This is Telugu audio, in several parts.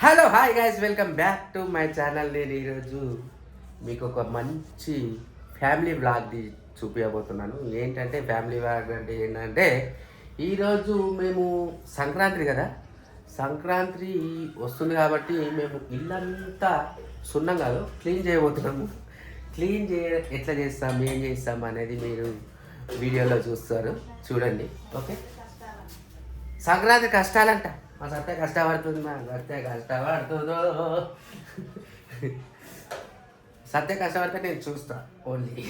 Hello hi guys, welcome back to my channel. నేను ఈరోజు మీకు ఒక మంచి ఫ్యామిలీ వ్లాగ్ చూపించబోతున్నాను. ఏంటంటే ఫ్యామిలీ వ్లాగ్ అంటే ఏంటంటే ఈరోజు మేము సంక్రాంతి కదా, సంక్రాంతి వస్తుంది కాబట్టి మేము ఇల్లంతా సున్నం కాదు క్లీన్ చేయబోతున్నాము. క్లీన్ ఎట్లా చేస్తాం, ఏం చేస్తాం అనేది మీరు వీడియోలో చూస్తారు, చూడండి. ఓకే, సంక్రాంతి కష్టాలంట. మా సత్య కష్టపడుతుంది, మా సత్య కష్టపడుతుందో. సత్య కష్టపడితే నేను చూస్తా ఓన్లీ.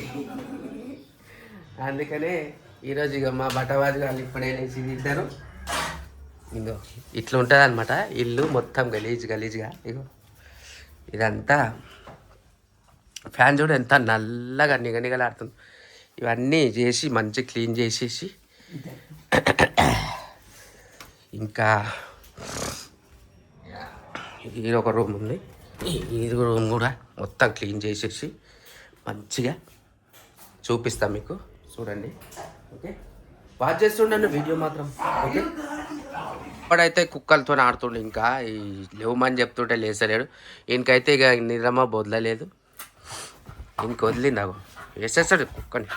అందుకనే ఈరోజు ఇక మా బట్టవాజు వాళ్ళు ఇప్పుడే లేచి ఇద్దరు ఇంకో ఇట్లా ఉంటుంది అనమాట. ఇల్లు మొత్తం గలీజ్గా ఇగో ఇదంతా ఫ్యాన్ చూడు ఎంత నల్లగా నిగనిగలాడుతుంది. ఇవన్నీ చేసి మంచి క్లీన్ చేసేసి ఇంకా ఇది ఒక రూమ్ ఉంది, ఇది రూమ్ కూడా మొత్తం క్లీన్ చేసేసి మంచిగా చూపిస్తాను మీకు, చూడండి. ఓకే, వాచ్ చేస్తుండండి వీడియో మాత్రం. ఓకే, ఇప్పుడైతే కుక్కలతో ఆడుతుండే, ఇంకా ఈ లేవమని చెప్తుంటే లేసలేడు. ఈయనకైతే ఇక నిద్రమా బొదలలేదు, ఇంక వదిలిందాగు వేసేస్తాడు కుక్కని,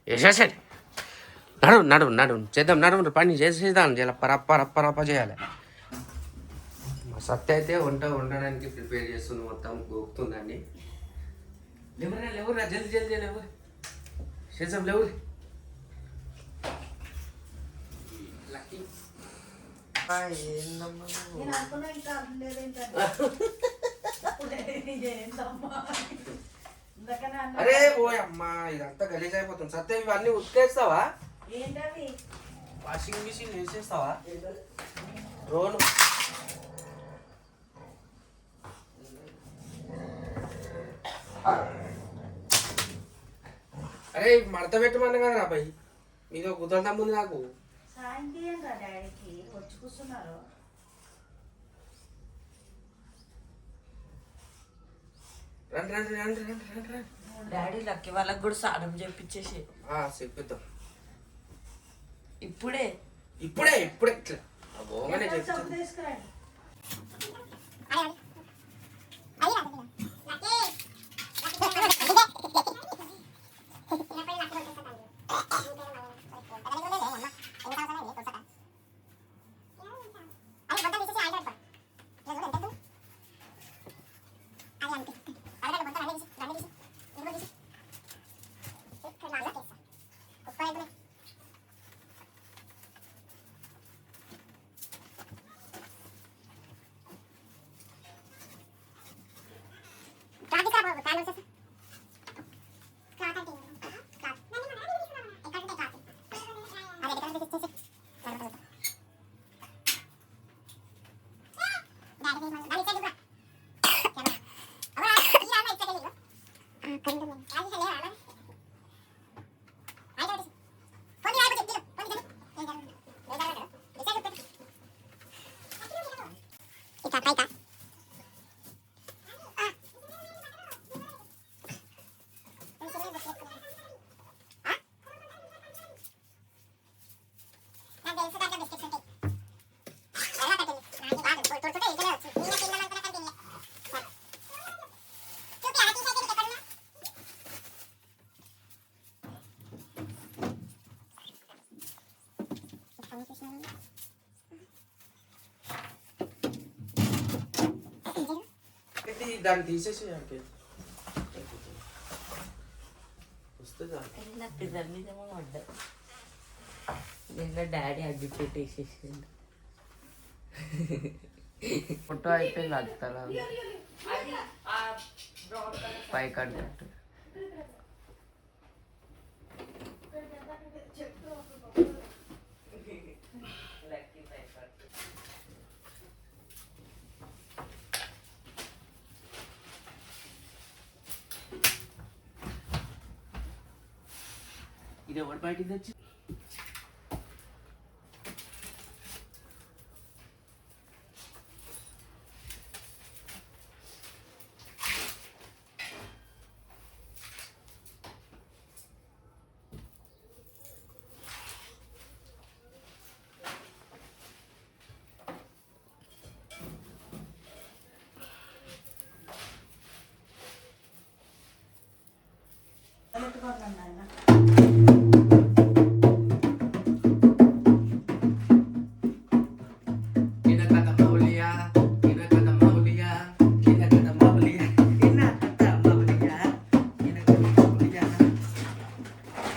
వేసేసాడు. నడు చేద్దాం, నడు పని చేసేద్దాం, ఇలా పరప్ప చేయాలి. మా సత్య అయితే వండడానికి ప్రిపేర్ చేస్తుంది, మొత్తం గోపుతుందండి. లేవురా జల్దీ లేవు, చేద్దాం లేవు. అరే ఓ అమ్మా, ఇదంతా గలీజ్ అయిపోతుంది. సత్య ఇవన్నీ ఉతికేస్తావా? Washing machine వేసేస్తావా? రోలు అరే మడత పెట్టమన్నా కదా రాబాయి, మీదో కుదరదా ముందు నాకు. రండి డాడీ లక్కీ వాళ్ళకి కూడా స్నానం చేపించేసి చెప్పిద్దాం. ఇప్పుడే ఇట్లా పోగానే చెప్పి దాన్ని తీసేసి దీంట్లో డాడీ అడ్డు పెట్టేసేసింది. ఫోటో అయితే కడతారా పై కట్టు. ఇది ఎవరు బయటికి తెచ్చి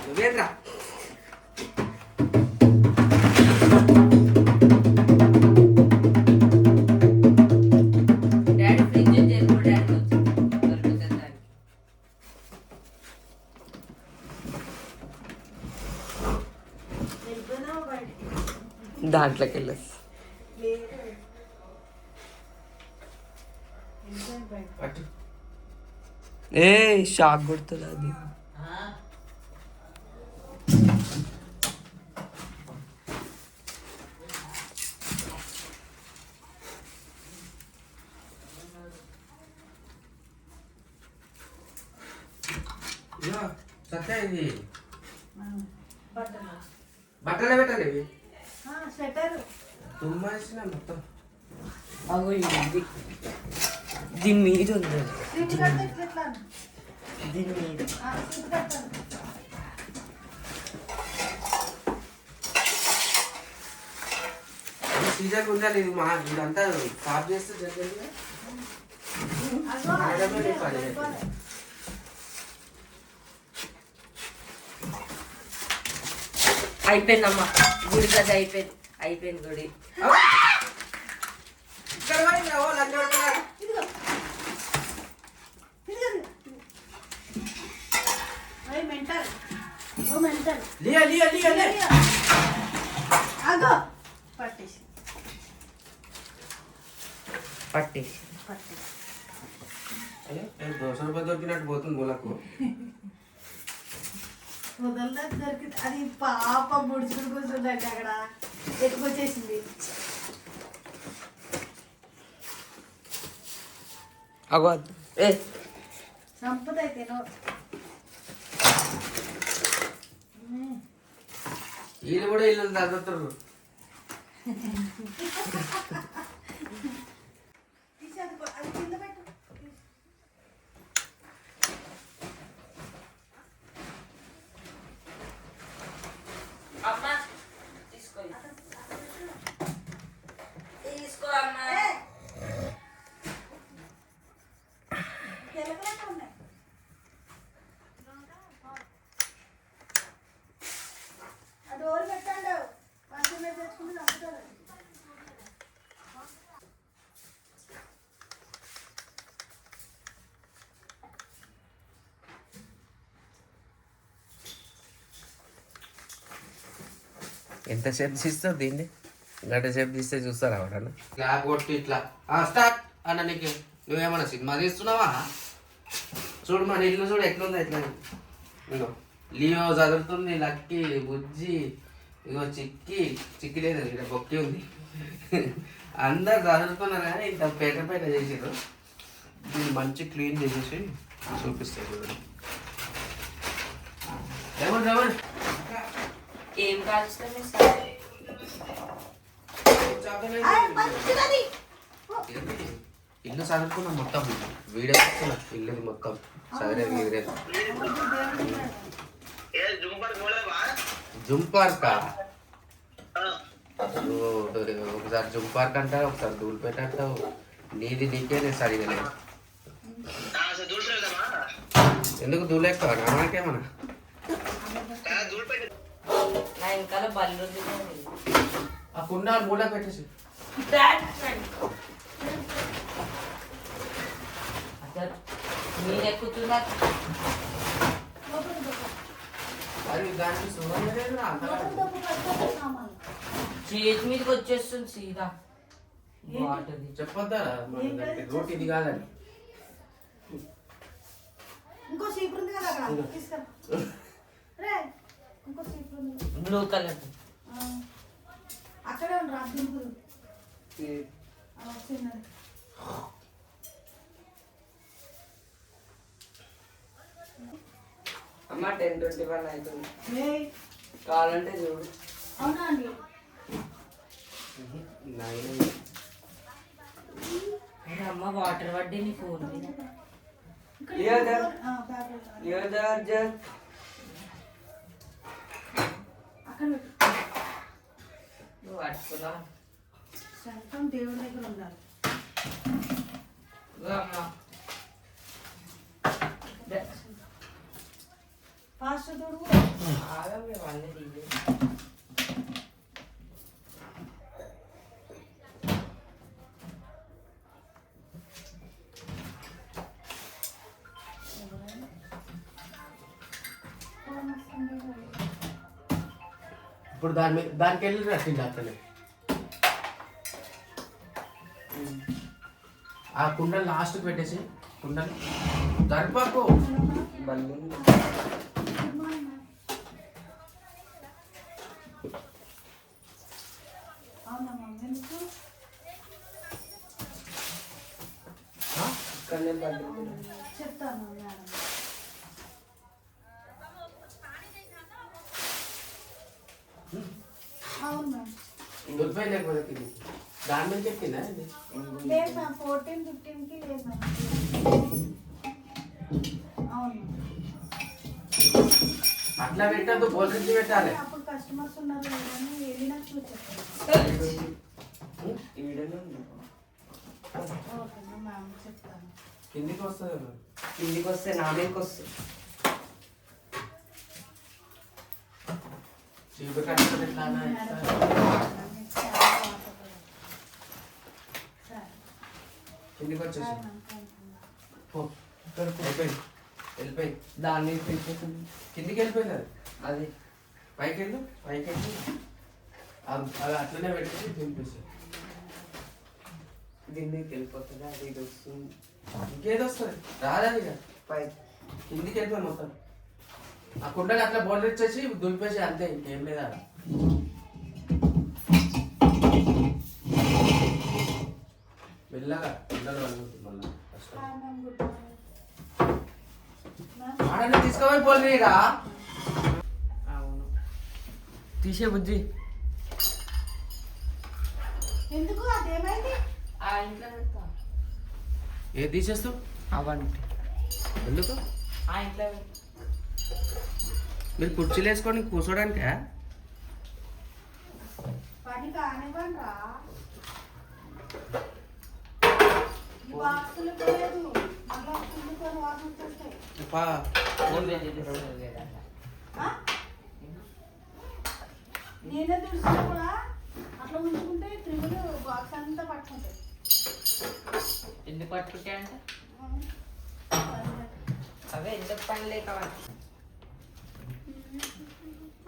నువ్వేంద్రా డాడీ ఫ్రిడ్జ్ చేరుకో డాడీ వచ్చి దొరుకుతుంది దానికి. దాంట్లోకి వెళ్ళేసి పట్టు ఏ షాక్ కొడుతుంది అది ఇదిగో సత్య ఇది బట్టలే పెట్టాలి ఇవి తుమ్మేసిన మొత్తం అగో ఇది దీని మీద ఉంది దీని మీద సీజన్ ఉండాలి ఇది మా ఇదంతా సాఫ్ చేస్తే జరిగింది అయిపోయిందమ్మా గుడి కదా అయిపోయింది అయిపోయింది గుడి లియా లియా లియా లియా పట్టేసి దోశ రూపాయలు దొరికినట్టు పోతుంది మూలకు దొరికింది అది పాప ముడుచుకుని కూర్చుందండి అక్కడ ఎత్తుకొచ్చేసింది. అగో ఏ సంపదైతే వీళ్ళు కూడా ఇల్లు తగ్గుతారు అది కింద పెట్టు. అమ్మా తీసుకో తీసుకో అమ్మా తెలకలేక ఉన్నాయి. ఆ డోర్ పెట్టండి మంచి మీద తెచ్చుకుంటే నమ్ముతారు. ఎంతసేపు తీస్తావు దీన్ని గంట సేపు తీస్తే చూస్తారా ఎవరన్నా ఇట్లా కొట్టి ఇట్లా స్టార్ట్ అన్న నీకు నువ్వేమన్నా సినిమా తీస్తున్నావా చూడు మన ఇల్లు చూడు ఎట్లుందో ఎట్లా ఇగో లియో చదువుతుంది లక్కీ బుజ్జి ఇగో చిక్కి లేదు ఇక్కడ బొక్కి ఉంది అందరు చదువుతున్నారు కానీ ఇంత పేట చేసారు దీన్ని మంచి క్లీన్ చేసేసి చూపిస్తాయి చూడండి ఎవరు ఏం కాల్చుతుంది ఇల్లు చదువుకున్నా మొత్తం వీడియో వస్తున్నా ఇల్లు మొత్తం చదివేది ఎగిరేది జుమ్ పార్క్ ఒకసారి జుమ్ పార్క్ అంటావు ఒకసారి ధూళిపేట అంటావు నీది నీకే నేను సరిగా లేదు ఎందుకు ధూళెక్కువ నాకేమన్నా నా ఇంకా బల్లు ఆ కుండ మూల పెట్టేసి మీరు ఎక్కుతున్నా అది దానికి సుగంధం లేదురా, అంతగా. చేతి మీదకి వచ్చేస్తుంది సీదా వాటర్ చెప్పొద్దా మన దానికి రూట్ ఇది కాదని ఇంకో సీపు ఉంది కదా అక్కడ తీసుకురా. రే ఇంకో సీపు ఉంది బ్లూ కలర్ అక్కడే ఉండరు అద్దెంపులు వచ్చిందండి. అమ్మ 10:21 అవుతుంది ఏయ్, కావాలంటే చూడు అవునా అండి? అమ్మ వాటర్ పడ్డే నీ ఫోన్ మీద ఇక్కడ లేదా? బ్యాగ్ అక్కడ పెట్టు. నువ్వు పట్టుకున్నా శంఖం దేవుడి దగ్గర ఉండాలి. ఫాస్ట్ దూడు. మేము అన్నీ తీయలేదు. ఇప్పుడు దానికి వెళ్ళి రట్టింది అతనే ఆ కుండలు లాస్ట్కి పెట్టేసి కుండలు దర్పాకు బల్లి అవునమ్మా ఎందుకు ఇక్కడనే బల్లి చెప్తాను మేడం. అవును మ్యామ్. దొరికిపోయింది లేకపోతే ఇది దాని మీద చెప్పిందా ఇది లేదు మ్యామ్ 14, 15కి లేదు మ్యామ్. అవును అట్లా పెట్టద్దు బోల్రించి పెట్టాలి అప్పుడు కస్టమర్స్ ఉన్నారు లేదని వెళ్ళినాక చెప్పండి. ఈడనే ఉంది. ఓకే మ్యామ్ చెప్తాను. కిందికి వస్తుంది కిందికి వస్తే నా మీదకి వస్తుంది. చీపు కట్టుకుని ఎట్లా అన్నా మేడం, ఎట్లా? సరే కిందికి వచ్చేసి సరే మ్యామ్, థ్యాంక్ యూ. అయిపోయింది వెళ్ళిపోయింది దాన్ని పెంచుతుంది. కిందికి వెళ్ళిపోయింది అది అది పైకి వెళ్ళు అది అట్లనే పెట్టేసి తినిపిస్తుంది దీనికి వెళ్ళిపోతుంది. అది ఇది వస్తుంది. ఇంకేది వస్తుంది రాదని ఇక పై కిందికి వెళ్ళిపోయి మొత్తం ఆ కుండలు అట్లా బోర్డర్ ఇచ్చేసి దులిపేసి అంతే ఇంకేం లేదా మెల్లగా కుండలు పడుతుంది మళ్ళీ కష్టం హాయ్ మ్యామ్, గుడ్ మార్నింగ్. ఆడనే తీసుకోవాలి పోలేరా అవును తీసే బుద్ధి. ఎందుకు అదేమైంది? ఆ ఇంట్లో పెడతా. ఏది తీసేస్తావు అవంటి ఎందుకు ఆ ఇంట్లో పెడతా. మీరు కుర్చీలు వేసుకొని కూర్చోడానికా పని కానివ్వండి రా. ఈ బాక్సులు లేదు మళ్ళీ కుండుకొని వాసన వచ్చేస్తాయి. ఆ? నేనే తుడిచినా కూడా అట్లా ఉంచుకుంటే త్రిగులు బాక్స్ అంతా పట్టుకుంటాయి. ఎందుకు పట్టుకుంటే అంటే అవే ఎందుకు పని లేక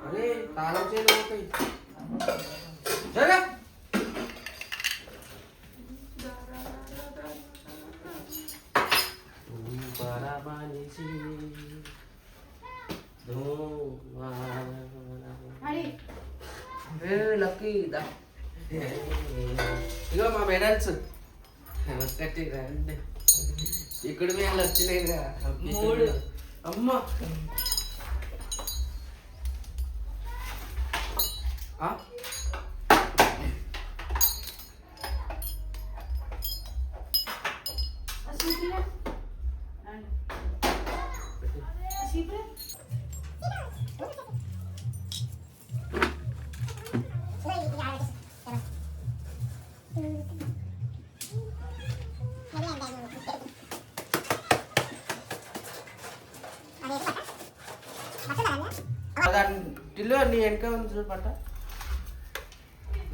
అరే తాళం చేయలు పోతాయి జరా మరి లక్కీ ఇగో మా మెడల్స్ ఒక్కటి రండి ఇక్కడ మేము వచ్చినాయిగా 3 అమ్మ ఆ? దాంట్లో నీ వెనక ఉంది చూడు పట్ట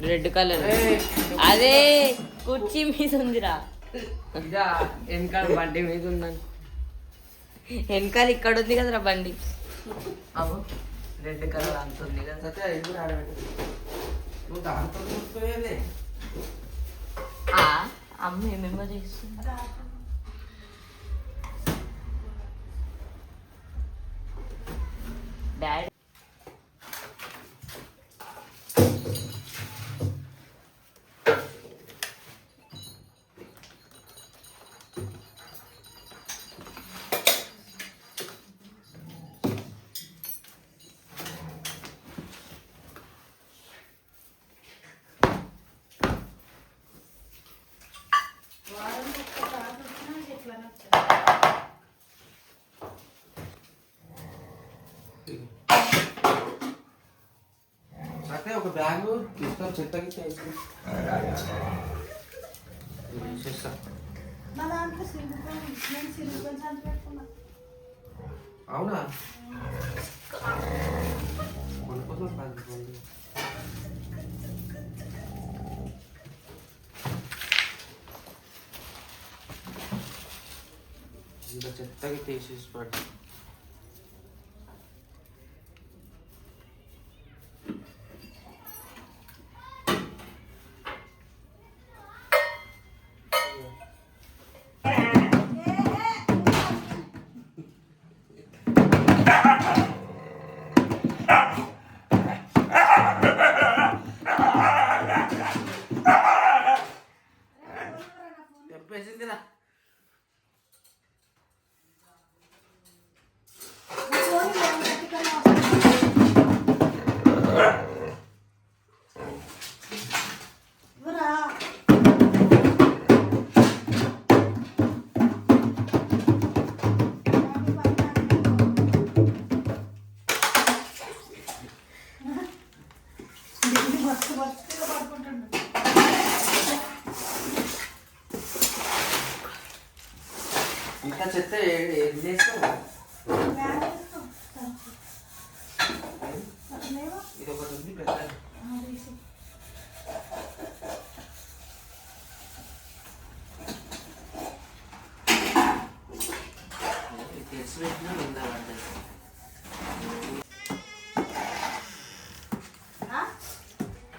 రెడ్ కలర్ ఏయ్, అదే కుర్చీ మీద ఉందిరా. ఇదా వెనకాల బండి మీద ఉందని. వెనకాల ఇక్కడ ఉంది కదరా బండి. అవు రెడ్ కలర్ అంత ఉంది కదా. సత్య ఎందుకు ఆడబెట్టు నువ్వు దాంతో చూసుకోలేదు అమ్మ ఏమేమో చేస్తుంది. డాడీ చెత్తకి చేస్తా. మా దాంట్లో నేను సిరిగిపోయి సంచి పెట్టుకున్నా. అవునా కొనుక్కోసం కాదు. ఇంకా చెత్తకి తీసేసి పడి తెంపేసిందిరా. ఇంకా చెత్త ఏం చేస్తావు? ఇది ఒకటి ఉంది పెద్ద. తెచ్చి పెట్టినా ఉందా పడ్డది.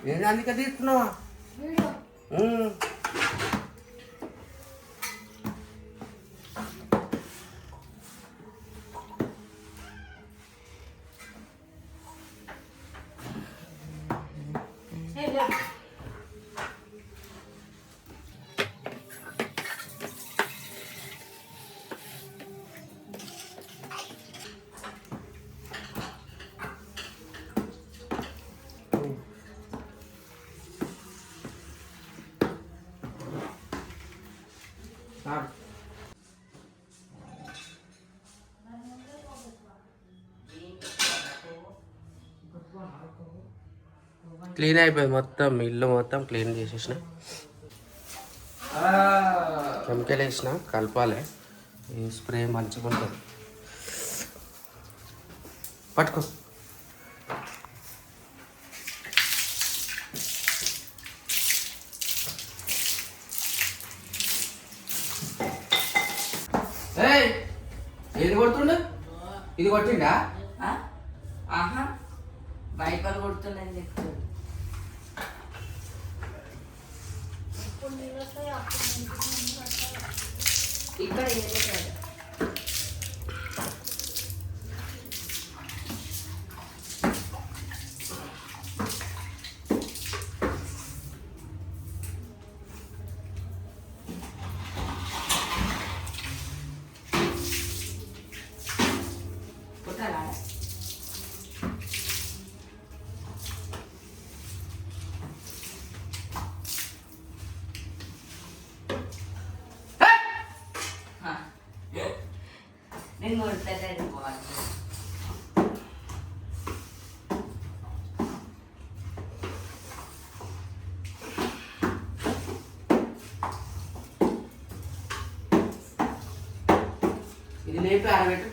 నేను అందుకే తీస్తున్నావా? క్లీన్ అయిపోయింది మొత్తం, ఇల్లు మొత్తం క్లీన్ చేసేసిన. కెమికల్ వేసిన, కలపాలి. ఈ స్ప్రే మంచిగా ఉంటుంది. పట్టుకో. ఏది కొడుతుండ? ఇది కొట్టిండా? ఆహా బైపర్ కొడుతున్నాను చెప్తాడు. ఇక్కడ నేను కొడతాను పోవాలి. ఇది లేపి ఆరబెట్టు.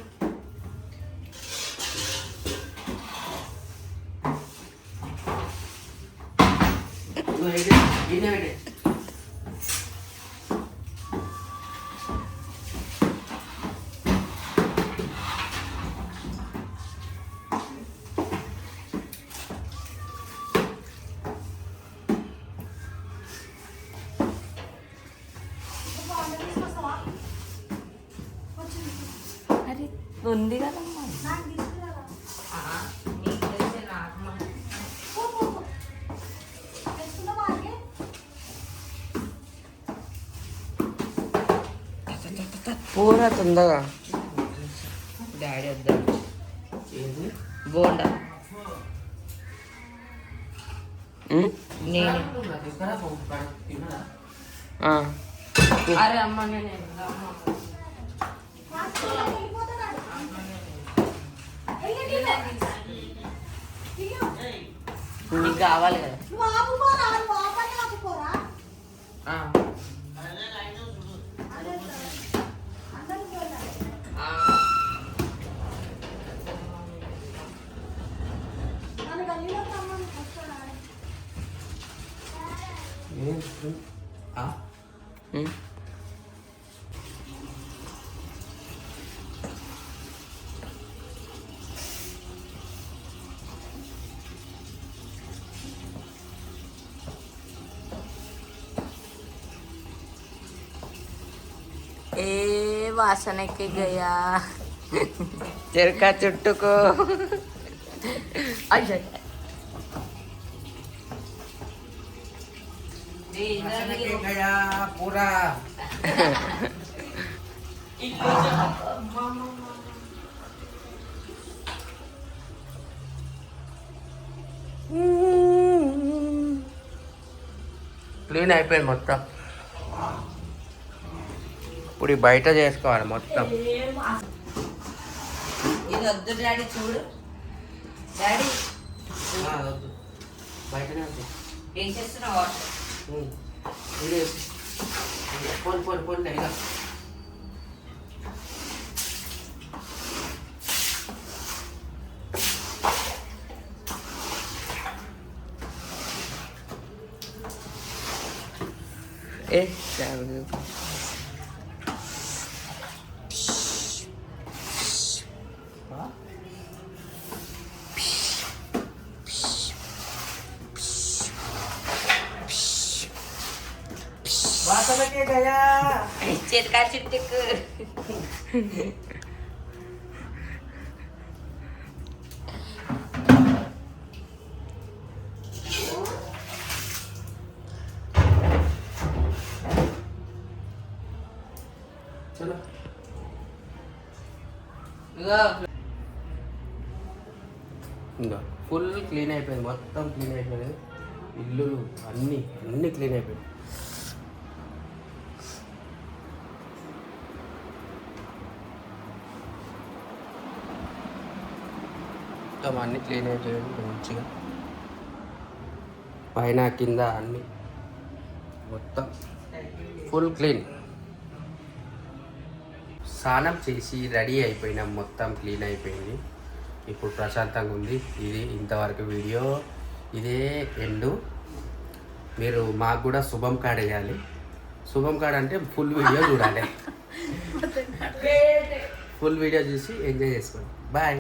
గిన్నె పెట్టే. అది ఉంది కదమ్మా. మీకు తెలిసే నాకు పూర తొందరగా డాడీ వద్దాం. బోండా నేను అరే అమ్మ నేను నీకు కావాలి కదా. నువ్వు ఆపుకోరా, నువ్వు ఆపని ఆపుకోరా. ఆ. అందరూ చూడాలి. నన్ను గల్లీలోకి రమ్మని వస్తాడా? ఆ? ఉమ్. ఏ వాసనకి గయా చెరక చుట్టుకో. అయ్యో గయా పూరా. క్లీన్ అయిపోయింది మొత్తం. ఇప్పుడు ఈ బయట చేసుకోవాలి మొత్తం. ఇది వద్దు డాడీ చూడు డాడీ వద్దు బయటనే వద్దు. ఏం చేస్తున్నావు వాటర్ ఇది పోను పోను పోను ఇక ఏ చాలు. వాసనకే గయా. చిరకా చుట్టుకు చలో ఇంకా ఫుల్ క్లీన్ అయిపోయింది, మొత్తం క్లీన్ అయిపోయింది. ఇల్లులు అన్నీ క్లీన్ అయిపోయింది. మొత్తం అన్నీ క్లీన్ అయిపోయింది మంచిగా. పైన కింద అన్నీ మొత్తం ఫుల్ క్లీన్. స్నానం చేసి రెడీ అయిపోయినాం, మొత్తం క్లీన్ అయిపోయింది. ఇప్పుడు ప్రశాంతంగా ఉంది. ఇది ఇంతవరకు వీడియో, ఇదే ఎండు. మీరు మాకు కూడా శుభం కార్డ్ వేయాలి. శుభం కార్డ్ అంటే ఫుల్ వీడియో చూడాలి. ఫుల్ వీడియో చూసి ఎంజాయ్ చేసుకోండి. బాయ్.